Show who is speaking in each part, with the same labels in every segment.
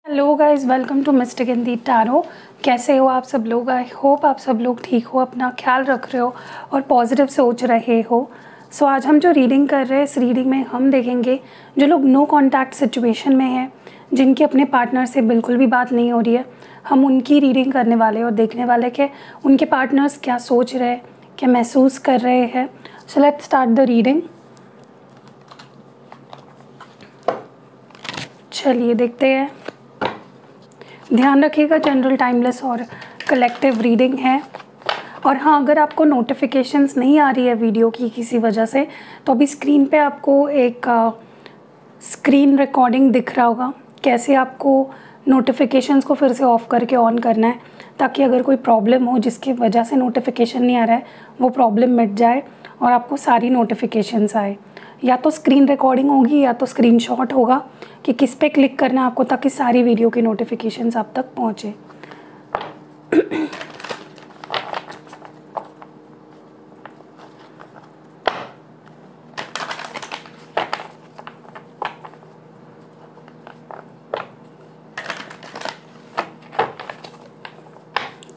Speaker 1: Hello guys, welcome to Mystic in the Tarot. कैसे हो आप सब लोग? आई होप आप सब लोग ठीक हो, अपना ख्याल रख रहे हो और पॉजिटिव सोच रहे हो। सो आज हम जो रीडिंग कर रहे हैं, इस रीडिंग में हम देखेंगे जो लोग नो कांटेक्ट सिचुएशन में हैं, जिनके अपने पार्टनर से बिल्कुल भी बात नहीं हो रही है, हम उनकी रीडिंग करने वाले और देखने वाले कि उनके पार्टनर्स क्या सोच रहे हैं, क्या महसूस कर रहे हैं। So let's start the reading. चलिए देखते हैं। ध्यान रखिएगा, जनरल, टाइमलेस और कलेक्टिव रीडिंग है। और हाँ, अगर आपको नोटिफिकेशंस नहीं आ रही है वीडियो की किसी वजह से, तो अभी स्क्रीन पे आपको एक स्क्रीन रिकॉर्डिंग दिख रहा होगा। कैसे आपको नोटिफिकेशंस को फिर से ऑफ़ करके ऑन करना है, ताकि अगर कोई प्रॉब्लम हो जिसकी वजह से नोटिफिकेशन नहीं आ रहा है, वो प्रॉब्लम मिट जाए और आपको सारी नोटिफिकेशंस आए। या तो स्क्रीन रिकॉर्डिंग होगी या तो स्क्रीनशॉट होगा कि किस पे क्लिक करना है आपको, ताकि सारी वीडियो की नोटिफिकेशंस आप तक पहुँचे।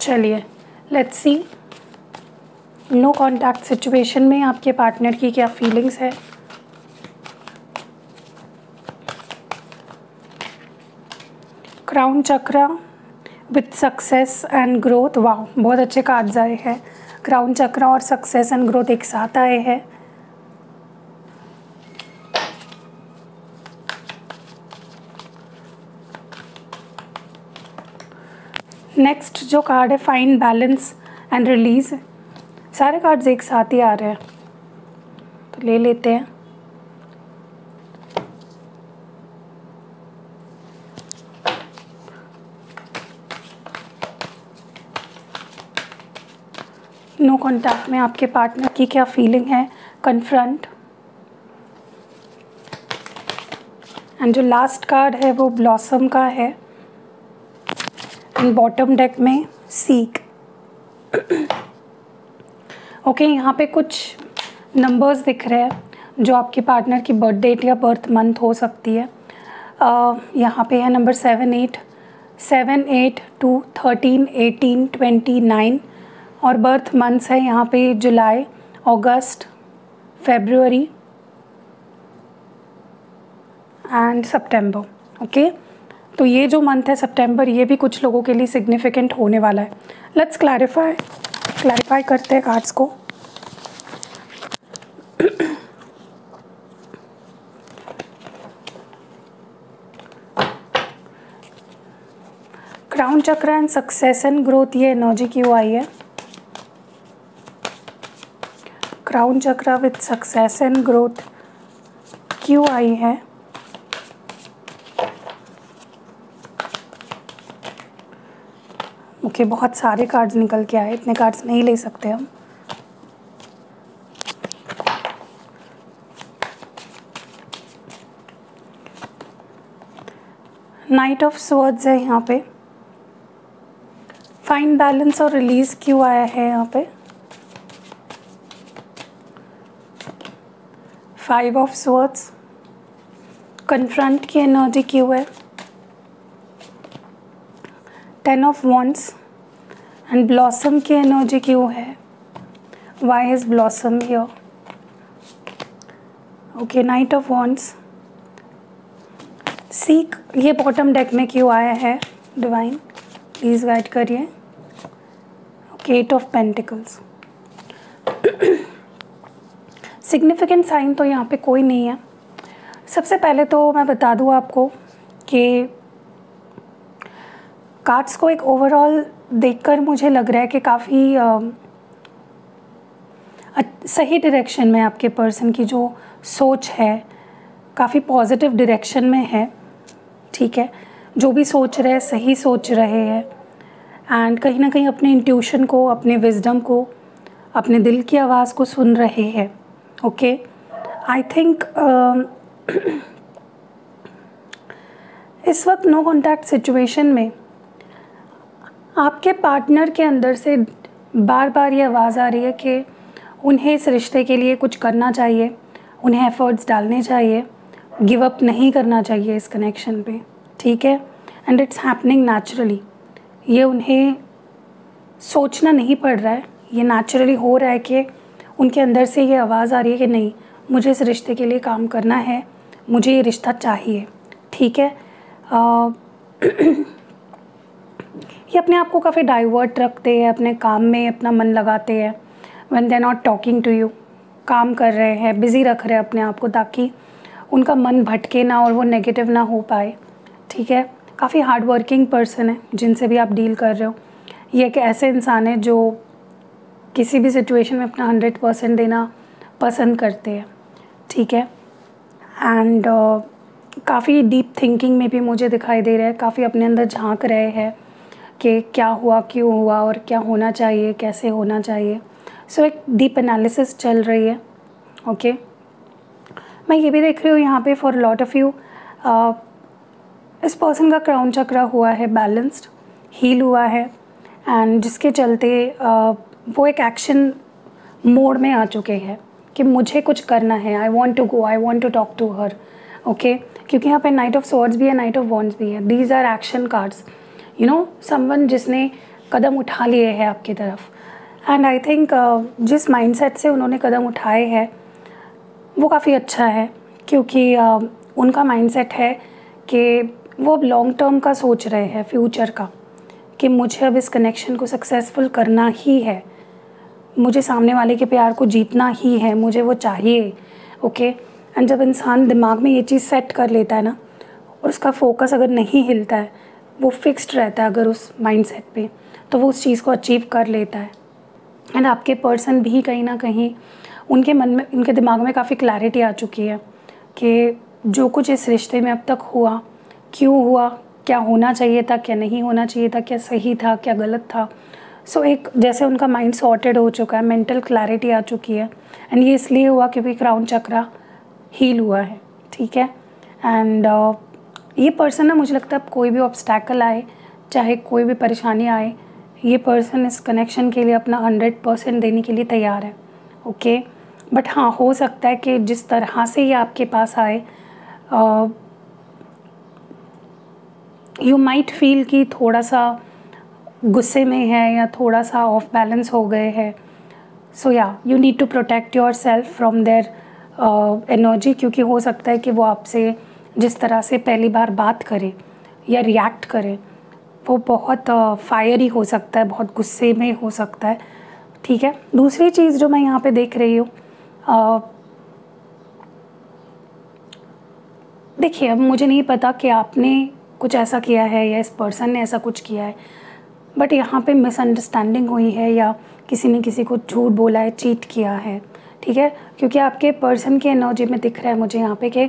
Speaker 1: चलिए let's see, no contact situation में आपके पार्टनर की क्या फीलिंग्स है। Crown chakra with success and growth. वाह, बहुत अच्छे कार्ड्स आए हैं। क्राउन चक्रा और सक्सेस एंड ग्रोथ एक साथ आए हैं। नेक्स्ट जो कार्ड है, फाइंड बैलेंस एंड रिलीज। सारे कार्ड्स एक साथ ही आ रहे हैं, तो ले लेते हैं। नो कांटेक्ट में आपके पार्टनर की क्या फीलिंग है। कन्फ्रंट। एंड जो लास्ट कार्ड है वो ब्लॉसम का है। एंड बॉटम डेक में सीक। ओके, यहाँ पे कुछ नंबर्स दिख रहे हैं जो आपके पार्टनर की बर्थ डेट या बर्थ मंथ हो सकती है। यहाँ पे है नंबर 78, 7, 8, 2, 13, 18, 29 और बर्थ मंथ्स है यहाँ पे जुलाई, अगस्त, फरवरी एंड सितंबर। ओके, तो ये जो मंथ है सितंबर, ये भी कुछ लोगों के लिए सिग्निफिकेंट होने वाला है। लेट्स क्लैरिफाई करते हैं कार्ड्स को। क्राउन चक्र एंड सक्सेस एंड ग्रोथ, ये एनर्जी क्यों आई है? क्राउन चक्र विथ सक्सेस एंड ग्रोथ क्यों आई है? ओके, बहुत सारे कार्ड्स निकल के आए, इतने कार्ड्स नहीं ले सकते हम। नाइट ऑफ स्वॉर्ड्स है यहाँ पे। फाइंड बैलेंस और रिलीज क्यों आया है यहाँ पे? 5 ऑफ स्वॉर्ड्स। कन्फ्रंट की एनर्जी क्यों है? 10 ऑफ वॉन्ड्स। एंड ब्लॉसम की एनर्जी क्यों है? Why is blossom here? Okay, knight of wands. Seek, ये बॉटम डेक में क्यों आया है? डिवाइन प्लीज़ गाइड करिए। Okay, 8 of pentacles. Significant sign तो यहाँ पे कोई नहीं है। सबसे पहले तो मैं बता दूँ आपको कि कार्ड्स को एक ओवरऑल देखकर मुझे लग रहा है कि काफ़ी सही डायरेक्शन में आपके पर्सन की जो सोच है, काफ़ी पॉजिटिव डायरेक्शन में है। ठीक है, जो भी सोच रहे हैं सही सोच रहे हैं। एंड कहीं ना कहीं अपने इंट्यूशन को, अपने विजडम को, अपने दिल की आवाज़ को सुन रहे हैं। ओके, आई थिंक इस वक्त नो कांटेक्ट सिचुएशन में आपके पार्टनर के अंदर से बार बार ये आवाज़ आ रही है कि उन्हें इस रिश्ते के लिए कुछ करना चाहिए, उन्हें एफर्ट्स डालने चाहिए, गिव अप नहीं करना चाहिए इस कनेक्शन पे। ठीक है, एंड इट्स हैपनिंग नेचुरली। ये उन्हें सोचना नहीं पड़ रहा है, ये नेचुरली हो रहा है कि उनके अंदर से ये आवाज़ आ रही है कि नहीं, मुझे इस रिश्ते के लिए काम करना है, मुझे ये रिश्ता चाहिए। ठीक है, ये अपने आप को काफ़ी डाइवर्ट रखते हैं, अपने काम में अपना मन लगाते हैं। When they are not talking to you, काम कर रहे हैं, बिज़ी रख रहे हैं अपने आप को ताकि उनका मन भटके ना और वो नेगेटिव ना हो पाए। ठीक है, काफ़ी हार्ड वर्किंग पर्सन है जिनसे भी आप डील कर रहे हो। ये एक ऐसे इंसान है जो किसी भी सिचुएशन में अपना 100% देना पसंद करते हैं। ठीक है, एंड काफ़ी डीप थिंकिंग में भी मुझे दिखाई दे रहा है, काफ़ी अपने अंदर झांक रहे हैं कि क्या हुआ, क्यों हुआ और क्या होना चाहिए, कैसे होना चाहिए। सो एक डीप एनालिसिस चल रही है। ओके, मैं ये भी देख रही हूँ यहाँ पे फॉर लॉट ऑफ यू इस पर्सन का क्राउन चक्रा हुआ है बैलेंस्ड, हील हुआ है, एंड जिसके चलते वो एक एक्शन मोड में आ चुके हैं कि मुझे कुछ करना है, I want to go, I want to talk to her. Okay, क्योंकि यहाँ पे नाइट ऑफ स्वॉर्ड्स भी है, नाइट ऑफ वॉन्ड्स भी है। These are action cards, you know, someone जिसने कदम उठा लिए हैं आपकी तरफ। एंड आई थिंक जिस माइंडसेट से उन्होंने कदम उठाए हैं वो काफ़ी अच्छा है, क्योंकि उनका माइंडसेट है कि वो अब लॉन्ग टर्म का सोच रहे हैं, फ्यूचर का, कि मुझे अब इस कनेक्शन को सक्सेसफुल करना ही है, मुझे सामने वाले के प्यार को जीतना ही है, मुझे वो चाहिए। ओके, एंड जब इंसान दिमाग में ये चीज़ सेट कर लेता है ना, और उसका फोकस अगर नहीं हिलता है, वो फिक्स्ड रहता है अगर उस माइंडसेट पे, तो वो उस चीज़ को अचीव कर लेता है। एंड आपके पर्सन भी कहीं ना कहीं उनके मन में, उनके दिमाग में काफ़ी क्लैरिटी आ चुकी है कि जो कुछ इस रिश्ते में अब तक हुआ, क्यों हुआ, क्या होना चाहिए था, क्या नहीं होना चाहिए था, क्या सही था, क्या गलत था। सो एक जैसे उनका माइंड सॉर्टेड हो चुका है, मेंटल क्लैरिटी आ चुकी है। एंड ये इसलिए हुआ क्योंकि क्राउन चक्रा हील हुआ है। ठीक है, एंड ये पर्सन ना, मुझे लगता है अब कोई भी ऑब्स्टैकल आए, चाहे कोई भी परेशानी आए, ये पर्सन इस कनेक्शन के लिए अपना 100% देने के लिए तैयार है। ओके, बट हाँ, हो सकता है कि जिस तरह से ये आपके पास आए, यू माइट फील कि थोड़ा सा गुस्से में है या थोड़ा सा ऑफ बैलेंस हो गए हैं। So yeah, you need to protect yourself from their energy, क्योंकि हो सकता है कि वो आपसे जिस तरह से पहली बार बात करे या रिएक्ट करे, वो बहुत फायरी हो सकता है, बहुत गुस्से में हो सकता है। ठीक है, दूसरी चीज़ जो मैं यहाँ पे देख रही हूँ, देखिए, अब मुझे नहीं पता कि आपने कुछ ऐसा किया है या इस पर्सन ने ऐसा कुछ किया है, बट यहाँ पे मिसअंडरस्टैंडिंग हुई है या किसी ने किसी को झूठ बोला है, चीट किया है। ठीक है, क्योंकि आपके पर्सन की एनर्जी में दिख रहा है मुझे यहाँ पे कि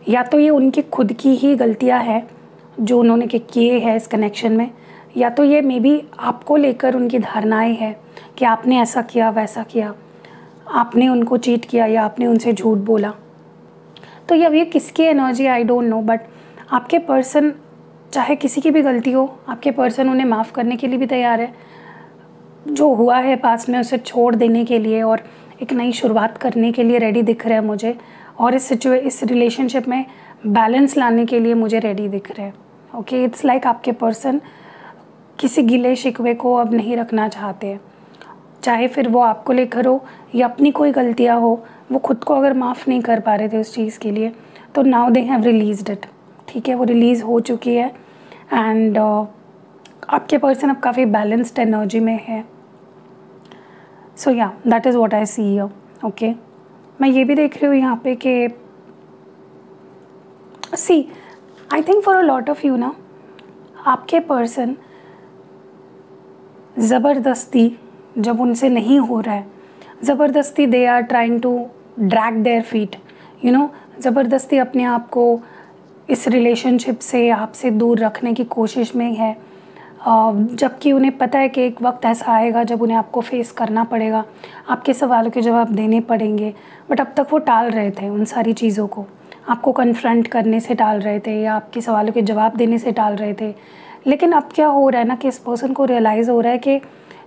Speaker 1: या तो ये उनकी खुद की ही गलतियाँ हैं जो उन्होंने किए हैं इस कनेक्शन में, या तो ये मे बी आपको लेकर उनकी धारणाएं हैं कि आपने ऐसा किया, वैसा किया, आपने उनको चीट किया या आपने उनसे झूठ बोला। तो ये अब ये किसकी energy I don't know, but आपके पर्सन, चाहे किसी की भी गलती हो, आपके पर्सन उन्हें माफ़ करने के लिए भी तैयार है। जो हुआ है पास में उसे छोड़ देने के लिए और एक नई शुरुआत करने के लिए रेडी दिख रहा है मुझे, और इस रिलेशनशिप में बैलेंस लाने के लिए मुझे रेडी दिख रहा है। ओके, इट्स लाइक आपके पर्सन किसी गिले शिकवे को अब नहीं रखना चाहते हैं, चाहे फिर वो आपको लेकर हो या अपनी कोई गलतियाँ हो। वो खुद को अगर माफ़ नहीं कर पा रहे थे उस चीज़ के लिए, तो now they have released it. ठीक है, वो रिलीज़ हो चुकी है, एंड आपके पर्सन अब काफ़ी बैलेंस्ड एनर्जी में है। So yeah, that is what I see here. Okay, मैं ये भी देख रही हूँ यहाँ पे कि see, I think for a lot of you ना, आपके पर्सन ज़बरदस्ती, जब उनसे नहीं हो रहा है, ज़बरदस्ती they are trying to drag their feet, you know, ज़बरदस्ती अपने आप को इस रिलेशनशिप से, आपसे दूर रखने की कोशिश में है, जबकि उन्हें पता है कि एक वक्त ऐसा आएगा जब उन्हें आपको फेस करना पड़ेगा, आपके सवालों के जवाब देने पड़ेंगे। बट अब तक वो टाल रहे थे उन सारी चीज़ों को, आपको कन्फ्रंट करने से टाल रहे थे या आपके सवालों के जवाब देने से टाल रहे थे। लेकिन अब क्या हो रहा है ना कि इस पर्सन को रियलाइज़ हो रहा है कि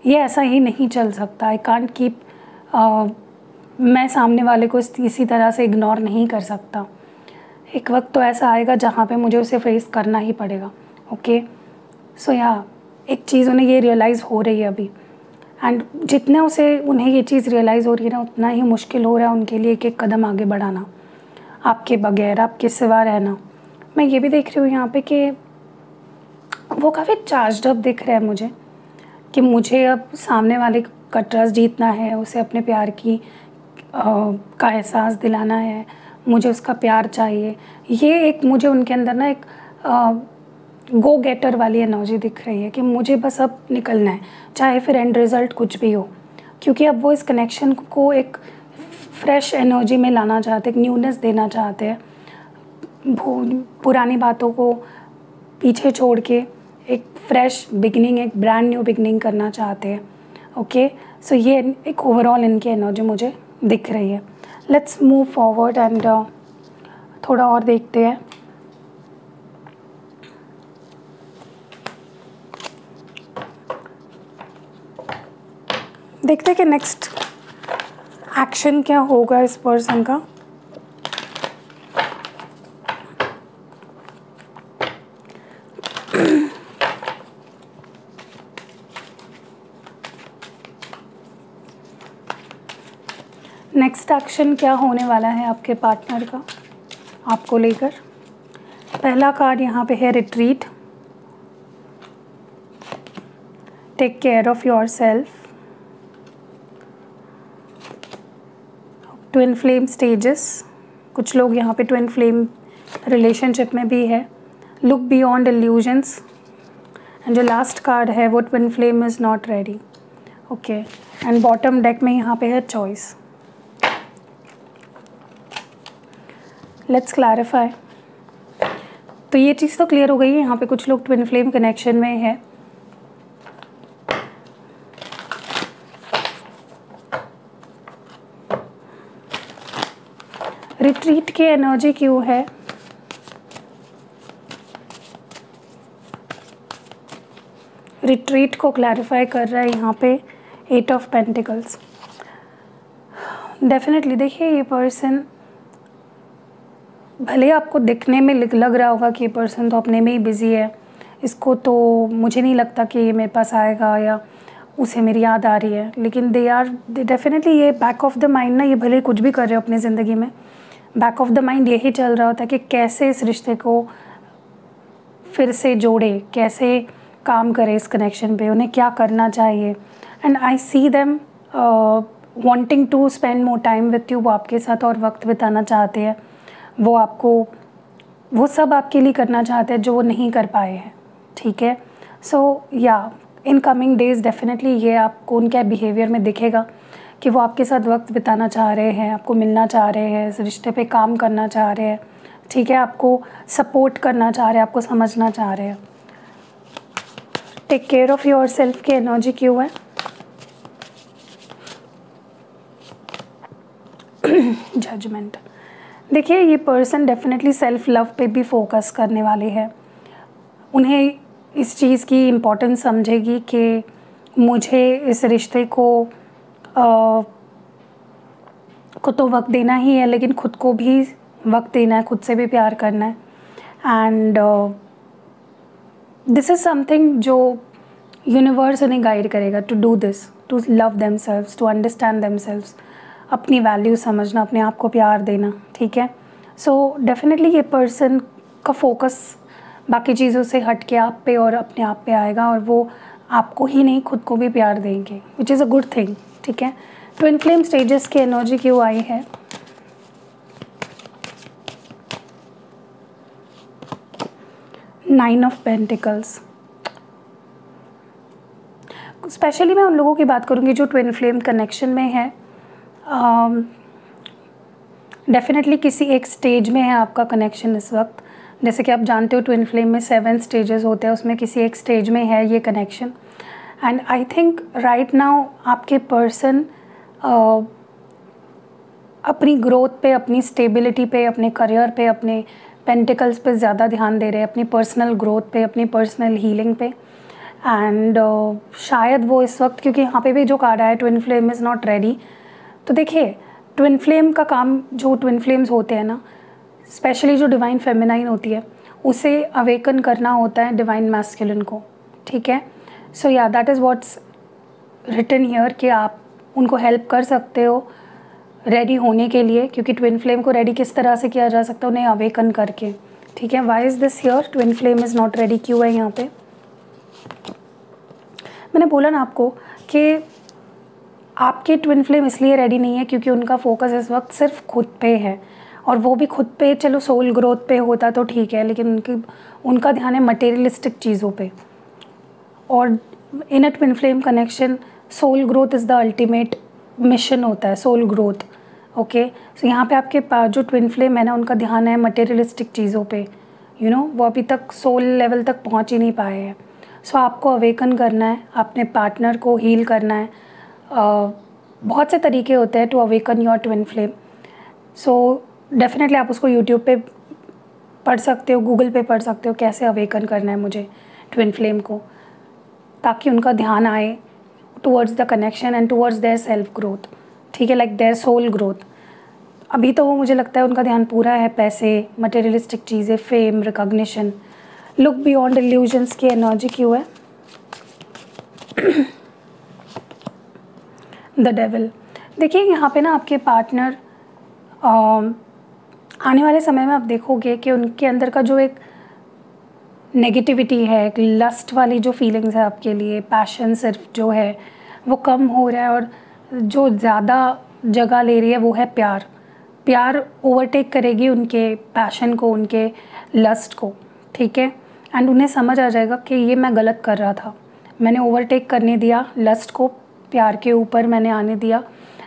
Speaker 1: ये ऐसा ही नहीं चल सकता। आई कांट कीप, मैं सामने वाले को इसी तरह से इग्नोर नहीं कर सकता। एक वक्त तो ऐसा आएगा जहाँ पे मुझे उसे फेस करना ही पड़ेगा। ओके, सो या एक चीज़ उन्हें ये रियलाइज़ हो रही है अभी, एंड जितना उन्हें ये चीज़ रियलाइज़ हो रही है ना, उतना ही मुश्किल हो रहा है उनके लिए एक एक कदम आगे बढ़ाना, आपके बगैर, आपके सिवा रहना। मैं ये भी देख रही हूँ यहाँ पे कि वो काफ़ी चार्ज्ड अप दिख रहा है मुझे, कि मुझे अब सामने वाले का ट्रस्ट जीतना है, उसे अपने प्यार का एहसास दिलाना है, मुझे उसका प्यार चाहिए। ये एक मुझे उनके अंदर ना एक गो गेटर वाली एनर्जी दिख रही है कि मुझे बस अब निकलना है, चाहे फिर एंड रिज़ल्ट कुछ भी हो, क्योंकि अब वो इस कनेक्शन को एक फ्रेश एनर्जी में लाना चाहते हैं, एक न्यूनेस देना चाहते हैं, पुरानी बातों को पीछे छोड़ के एक फ्रेश बिगनिंग, एक ब्रांड न्यू बिगनिंग करना चाहते हैं। ओके, सो ये एक ओवरऑल इनकी एनर्जी मुझे दिख रही है। लेट्स मूव फॉरवर्ड एंड थोड़ा और देखते हैं। देखते हैं कि नेक्स्ट एक्शन क्या होगा इस पर्सन का। नेक्स्ट एक्शन क्या होने वाला है आपके पार्टनर का आपको लेकर। पहला कार्ड यहाँ पे है retreat, take care of yourself, twin flame stages, कुछ लोग यहाँ पे ट्विन फ्लेम रिलेशनशिप में भी है, लुक बियॉन्ड इल्यूजन्स, एंड जो लास्ट कार्ड है वो twin flame is not ready. Okay, and bottom deck में यहाँ पे है चॉइस। Let's clarify. तो ये चीज़ तो क्लियर हो गई है, यहाँ पे कुछ लोग ट्विन फ्लेम कनेक्शन में है। रिट्रीट की एनर्जी क्यों है? रिट्रीट को क्लैरिफाई कर रहा है यहाँ पे 8 ऑफ पेंटिकल्स। डेफिनेटली देखिए, ये पर्सन भले आपको दिखने में लग रहा होगा कि ये पर्सन तो अपने में ही बिज़ी है, इसको तो मुझे नहीं लगता कि ये मेरे पास आएगा या उसे मेरी याद आ रही है, लेकिन दे डेफिनेटली ये बैक ऑफ द माइंड ना, ये भले कुछ भी कर रहे हो अपनी ज़िंदगी में, बैक ऑफ द माइंड यही चल रहा होता है कि कैसे इस रिश्ते को फिर से जोड़े, कैसे काम करे इस कनेक्शन पे, उन्हें क्या करना चाहिए। And I see them wanting to spend more time with you, वो आपके साथ और वक्त बिताना चाहते हैं, वो सब आपके लिए करना चाहते हैं जो वो नहीं कर पाए हैं। ठीक है, सो या इन कमिंग डेज़ डेफिनेटली ये आपको उनके बिहेवियर में दिखेगा कि वो आपके साथ वक्त बिताना चाह रहे हैं, आपको मिलना चाह रहे हैं, इस रिश्ते पे काम करना चाह रहे हैं। ठीक है, आपको सपोर्ट करना चाह रहे हैं, आपको समझना चाह रहे हैं। Take care of yourself की एनर्जी क्यों है? जजमेंट। देखिए, ये पर्सन डेफिनेटली सेल्फ लव पे भी फोकस करने वाले हैं। उन्हें इस चीज़ की इम्पोर्टेंस समझेगी कि मुझे इस रिश्ते को तो वक्त देना ही है, लेकिन ख़ुद को भी वक्त देना है, खुद से भी प्यार करना है। एंड दिस इज़ समथिंग जो यूनिवर्स उन्हें गाइड करेगा to do this, to love themselves, to understand themselves, अपनी वैल्यू समझना, अपने आप को प्यार देना। ठीक है, सो डेफिनेटली ये पर्सन का फोकस बाकी चीज़ों से हट के आप पे और अपने आप पे आएगा, और वो आपको ही नहीं खुद को भी प्यार देंगे, which is a good thing. ठीक है, ट्विन फ्लेम स्टेजेस की एनर्जी क्यों आई है? Nine of pentacles. स्पेशली मैं उन लोगों की बात करूँगी जो ट्विन फ्लेम कनेक्शन में है। डेफिनेटली किसी एक स्टेज में है आपका कनेक्शन इस वक्त। जैसे कि आप जानते हो ट्विन फ्लेम में 7 स्टेजेस होते हैं, उसमें किसी एक स्टेज में है ये connection. And I think right now आपके पर्सन अपनी ग्रोथ पे, अपनी स्टेबिलिटी पे, अपने करियर पे, अपने पेंटिकल्स पे ज़्यादा ध्यान दे रहे हैं, अपनी पर्सनल ग्रोथ पे, अपनी पर्सनल हीलिंग पे। एंड शायद वो इस वक्त, क्योंकि यहाँ पे भी जो कार्ड आया twin flame is not ready, तो देखिए ट्विन फ्लेम का काम, जो ट्विन फ्लेम्स होते हैं ना, स्पेशली जो डिवाइन फेमिनाइन होती है, उसे अवेकन करना होता है डिवाइन मैस्कुलिन को, ठीक है। So yeah that is what's written here कि आप उनको हेल्प कर सकते हो रेडी होने के लिए, क्योंकि ट्विन फ्लेम को रेडी किस तरह से किया जा सकता है, उन्हें अवेकन करके, ठीक है। Why is this here, twin flame is not ready, क्यों है यहाँ पे? मैंने बोला ना आपको कि आपके ट्विन फ्लेम इसलिए रेडी नहीं है क्योंकि उनका फोकस इस वक्त सिर्फ खुद पे है, और वो भी खुद पे, चलो सोल ग्रोथ पे होता तो ठीक है, लेकिन उनका ध्यान है मटेरियलिस्टिक चीज़ों पे। और in a twin flame connection soul growth is the ultimate mission होता है, सोल ग्रोथ, ओके। सो यहाँ पे आपके पास जो ट्विन फ्लेम है ना, उनका ध्यान है मटेरियलिस्टिक चीज़ों पे, यू नो, वो अभी तक सोल लेवल तक पहुँच ही नहीं पाए हैं। सो आपको अवेकन करना है, अपने पार्टनर को हील करना है। बहुत से तरीके होते हैं to awaken your twin flame. So definitely आप उसको यूट्यूब पे पढ़ सकते हो, गूगल पे पढ़ सकते हो कैसे अवेकन करना है मुझे ट्विन फ्लेम को, ताकि उनका ध्यान आए towards the connection and towards their self growth, ठीक है, लाइक देयर सोल ग्रोथ। अभी तो वो मुझे लगता है उनका ध्यान पूरा है पैसे, मटेरियलिस्टिक चीज़ें, fame, recognition. Look beyond illusions की एनर्जी क्यों है? The devil. देखिए यहाँ पे ना आपके पार्टनर आने वाले समय में आप देखोगे कि उनके अंदर का जो एक नेगेटिविटी है, एक लस्ट वाली जो फीलिंग्स है आपके लिए, पैशन सिर्फ जो है वो कम हो रहा है, और जो ज़्यादा जगह ले रही है वो है प्यार। प्यार ओवरटेक करेगी उनके पैशन को, उनके लस्ट को, ठीक है। एंड उन्हें समझ आ जाएगा कि ये मैं गलत कर रहा था, मैंने ओवरटेक करने दिया लस्ट को, प्यार के ऊपर मैंने आने दिया,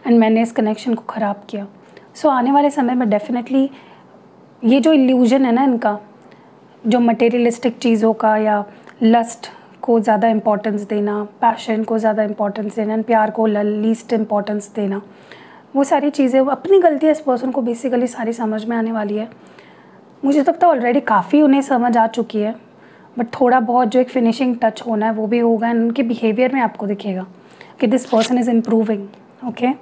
Speaker 1: एंड मैंने इस कनेक्शन को ख़राब किया। सो आने वाले समय में डेफिनेटली ये जो इल्यूजन है ना इनका, जो मटेरियलिस्टिक चीज़ों का या लस्ट को ज़्यादा इम्पोर्टेंस देना, पैशन को ज़्यादा इम्पोर्टेंस देना, एंड प्यार को लीस्ट इम्पोर्टेंस देना, वो सारी चीज़ें, अपनी गलतियाँ इस पर्सन को बेसिकली सारी समझ में आने वाली है। मुझे लगता है ऑलरेडी काफ़ी उन्हें समझ आ चुकी है, बट थोड़ा बहुत जो एक फिनिशिंग टच होना है वो भी होगा, एंड उनके बिहेवियर में आपको दिखेगा कि this person is improving, okay.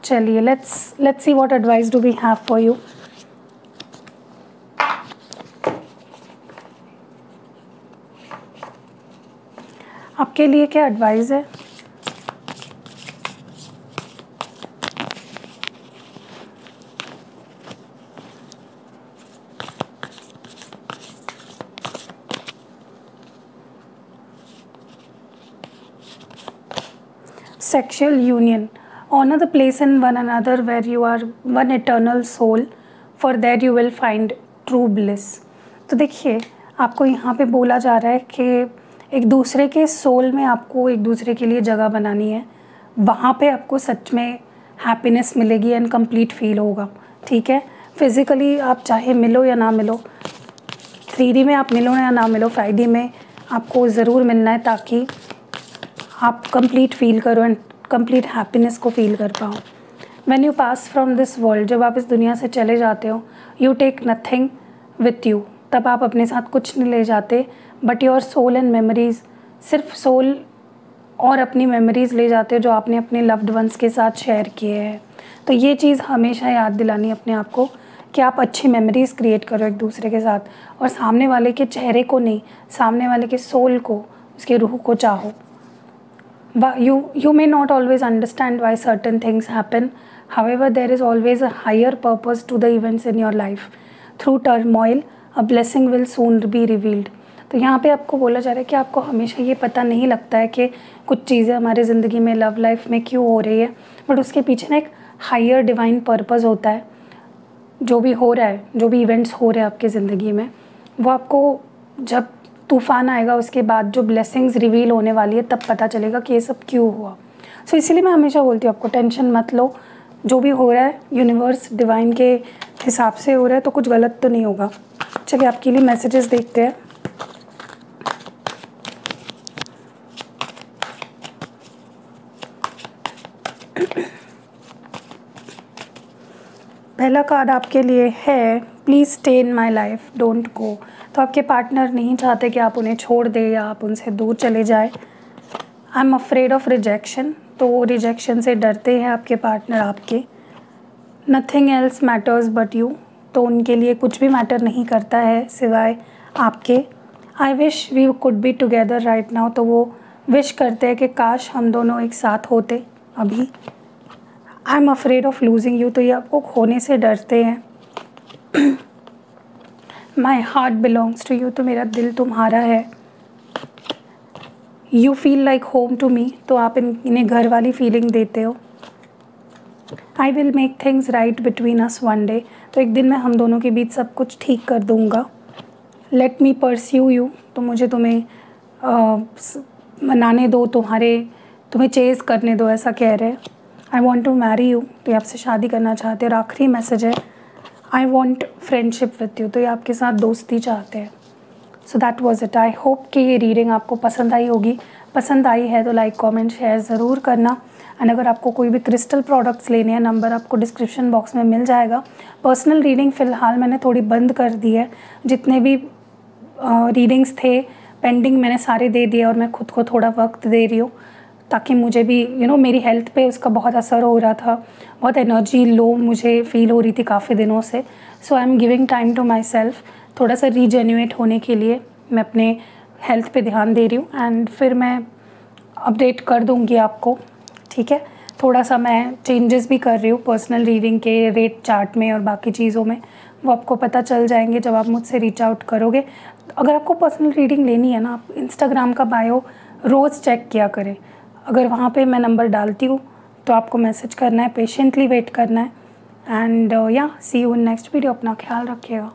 Speaker 1: चलिए let's see what advice do we have for you. आपके लिए क्या एडवाइस है? Sexual union. Honor the place in one another where you are one eternal soul. For that you will find true bliss. तो देखिए आपको यहाँ पे बोला जा रहा है कि एक दूसरे के सोल में आपको एक दूसरे के लिए जगह बनानी है, वहाँ पे आपको सच में हैप्पीनेस मिलेगी एंड कंप्लीट फील होगा, ठीक है। फिज़िकली आप चाहे मिलो या ना मिलो, 3D में आप मिलो या ना मिलो, 5D में आपको ज़रूर मिलना है, ताकि आप कंप्लीट फील करो एंड कंप्लीट हैप्पीनेस को फील कर पाओ। When you pass from this world, जब आप इस दुनिया से चले जाते हो, you take nothing with you, तब आप अपने साथ कुछ नहीं ले जाते, but your soul and memories, सिर्फ सोल और अपनी मेमोरीज़ ले जाते हो जो आपने अपने लव्ड वंस के साथ शेयर किए हैं। तो ये चीज़ हमेशा याद दिलानी अपने आप को कि आप अच्छी मेमोरीज़ क्रिएट करो एक दूसरे के साथ, और सामने वाले के चेहरे को नहीं, सामने वाले के सोल को, उसके रूह को चाहो। You may not always understand why certain things happen. However, there is always a higher purpose to the events in your life. Through turmoil, a blessing will soon be revealed. तो यहाँ पे आपको बोला जा रहा है कि आपको हमेशा ये पता नहीं लगता है कि कुछ चीज़ें हमारी ज़िंदगी में, लव लाइफ में क्यों हो रही है, बट उसके पीछे ना एक हायर डिवाइन पर्पस होता है। जो भी हो रहा है, जो भी इवेंट्स हो रहे हैं आपकी ज़िंदगी में, वो आपको जब तूफ़ान आएगा उसके बाद जो ब्लेसिंग्स रिवील होने वाली है, तब पता चलेगा कि ये सब क्यों हुआ। सो इसीलिए मैं हमेशा बोलती हूँ आपको टेंशन मत लो, जो भी हो रहा है यूनिवर्स डिवाइन के हिसाब से हो रहा है, तो कुछ गलत तो नहीं होगा। चलिए आपके लिए मैसेजेस देखते हैं। पहला कार्ड आपके लिए है please stay in my life, don't go. तो आपके पार्टनर नहीं चाहते कि आप उन्हें छोड़ दें या आप उनसे दूर चले जाए। आई एम अफ्रेड ऑफ रिजेक्शन, तो वो रिजेक्शन से डरते हैं आपके पार्टनर आपके। Nothing else matters but you, तो उनके लिए कुछ भी मैटर नहीं करता है सिवाय आपके। I wish we could be together right now, तो वो विश करते हैं कि काश हम दोनों एक साथ होते अभी। I am afraid of losing you, तो ये आपको खोने से डरते हैं। My heart belongs to you, तो मेरा दिल तुम्हारा है। You feel like home to me, तो आप इन्हें घर वाली फीलिंग देते हो। I will make things right between us one day, तो एक दिन मैं हम दोनों के बीच सब कुछ ठीक कर दूँगा। लेट मी परस्यू यू, तो मुझे तुम्हें मनाने दो, तुम्हें चेज़ करने दो, ऐसा कह रहे हैं। I want to marry you, तो ये आपसे शादी करना चाहते हैं। और आखिरी मैसेज है I want friendship with you, तो ये आपके साथ दोस्ती चाहते हैं। So that was it. I hope कि ये रीडिंग आपको पसंद आई होगी। पसंद आई है तो लाइक कमेंट शेयर ज़रूर करना। एंड अगर आपको कोई भी क्रिस्टल प्रोडक्ट्स लेने हैं, नंबर आपको डिस्क्रिप्शन बॉक्स में मिल जाएगा। पर्सनल रीडिंग फ़िलहाल मैंने थोड़ी बंद कर दी है। जितने भी रीडिंग्स थे पेंडिंग मैंने सारे दे दिए, और मैं खुद को थोड़ा वक्त दे रही हूँ ताकि मुझे भी मेरी हेल्थ पे उसका बहुत असर हो रहा था। बहुत एनर्जी लो मुझे फ़ील हो रही थी काफ़ी दिनों से। So I am giving time to myself, थोड़ा सा रीजेन्युएट होने के लिए मैं अपने हेल्थ पे ध्यान दे रही हूँ। एंड फिर मैं अपडेट कर दूँगी आपको, ठीक है। थोड़ा सा मैं चेंजेस भी कर रही हूँ पर्सनल रीडिंग के रेट चार्ट में और बाकी चीज़ों में, वो आपको पता चल जाएंगे जब आप मुझसे रीच आउट करोगे। अगर आपको पर्सनल रीडिंग लेनी है ना, आप इंस्टाग्राम का बायो रोज़ चेक किया करें। अगर वहाँ पे मैं नंबर डालती हूँ तो आपको मैसेज करना है, पेशेंटली वेट करना है। एंड या सी यू इन नेक्स्ट वीडियो। अपना ख्याल रखिएगा।